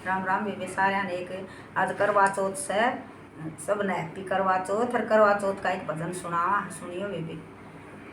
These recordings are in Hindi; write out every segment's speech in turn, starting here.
राम राम बेबे सारे ने एक आज करवा चौथ से सब ने हैप्पी करवा चौथ। और करवा चौथ का एक भजन सुनियो बेबे।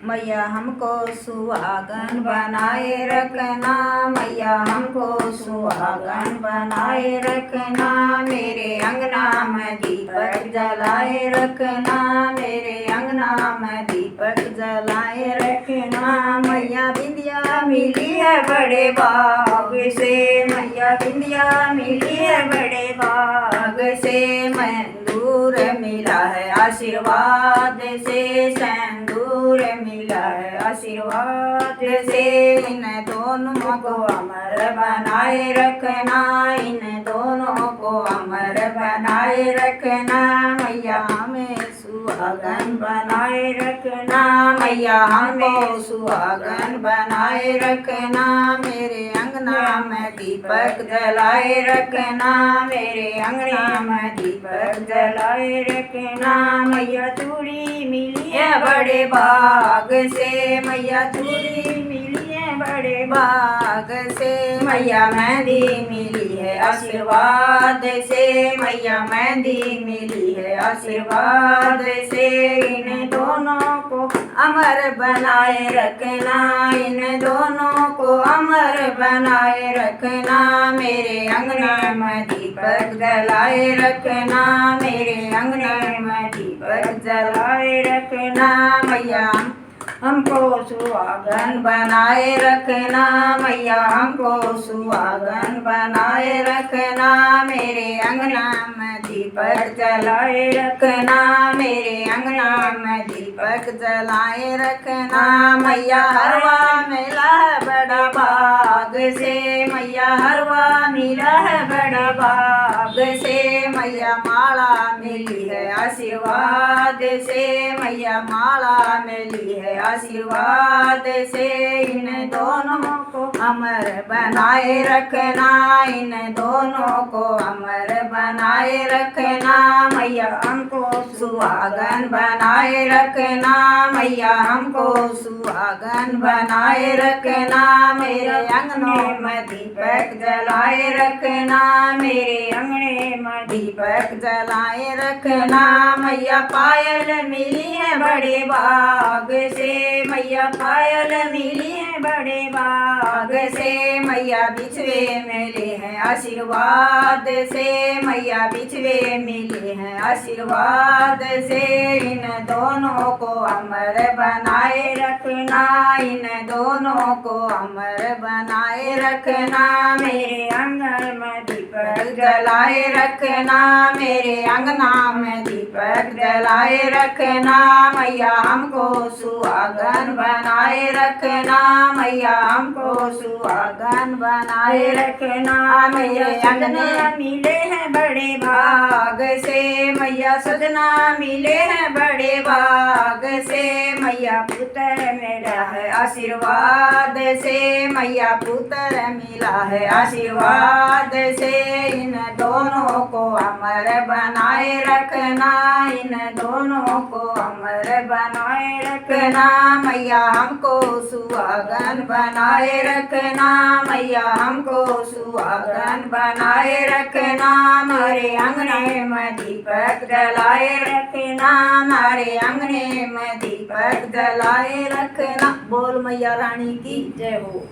मैया हमको सुहागन बनाए रखना, मैया हमको सुहागन बनाए रखना, मेरे अंगना में दीपक जलाए रखना, मेरे अंगना में दीपक जलाए रखना। मैया बिंदिया मिली है बड़े बाग से, मैया बिंदिया मिली है बड़े बाग से, सिंदूर मिला है आशीर्वाद से, सिंदूर मिला है आशीर्वाद से। इन दोनों को अमर बनाए रखना, इन दोनों को अमर बनाए रखना, मैया हमें सुहागन बनाए रखना, मैया हमको सुहागन बनाए रखना, मेरे अंगना में दीपक जलाए रखना, मेरे अंगना में दीपक जलाए रखना। मैया चूड़ी मिली है बड़े बाग से, मैया चूड़ी मिली है बड़े बाग से, मैया मेहंदी मिली है आशीर्वाद से, मैया मेहंदी मिली है आशीर्वाद से। इन दोनों को अमर बनाए रखना, इन दोनों को अमर बनाए रखना, मेरे अंगना में दीपक जलाए रखना, मेरे अंगना में दीपक जलाए रखना। मैया हमको सुहागन बनाए रखना, मैया हमको सुहागन बनाए रखना, मेरे अंगना में दीपक जलाए रखना, मेरे अंगना में दीपक जलाए रखना। मैया हरवा मिला है बड़ा बाग से, मैया हरवा मिला है बड़ा बाग से, मैया माला मिली है आशीर्वाद से, मैया माला मिली है आशीर्वाद से। इन दोनों को अमर बनाए रखना, इन दोनों को अमर बनाए रखना, मैया हमको सुहागन बनाए रखना, मैया हमको सुहागन बनाए रखना, मेरे अंगने में दीपक जलाए रखना, मेरे अंगने में दीपक जलाए रखना। मैया पायल मिली है बड़े बाग से, मैया पायल मिली है बड़े बाग से, मैया बिछवे मिले हैं आशीर्वाद से, मैया बिछवे मिले हैं आशीर्वाद से। इन दोनों को अमर बनाए रखना, इन दोनों को अमर बनाए रखना, मेरे आंगन में दीपक जलाए रखना, मेरे अंगना में दीपक जलाए रखना, मैया हमको सुहागन बनाए रखना, मैया हमको सुहागन बनाए रखना, मेरे अंगना मिले हैं बड़े बाग से, मैया सजना मिले हैं बड़े बाग से, मैया पुत्र मिला है आशीर्वाद से, मैया पुत्र मिला है आशीर्वाद से। इन दोनों को अमर बनाए रखना, इन दोनों को अमर बनाए रखना, मैया हमको सुहागन बनाए रखना, मैया हमको सुहागन बनाए रखना, हमारे अंगने में दीपक जलाए रखना, हमारे अंगने में दीपक जलाए रखना। बोल मैया रानी की जय हो।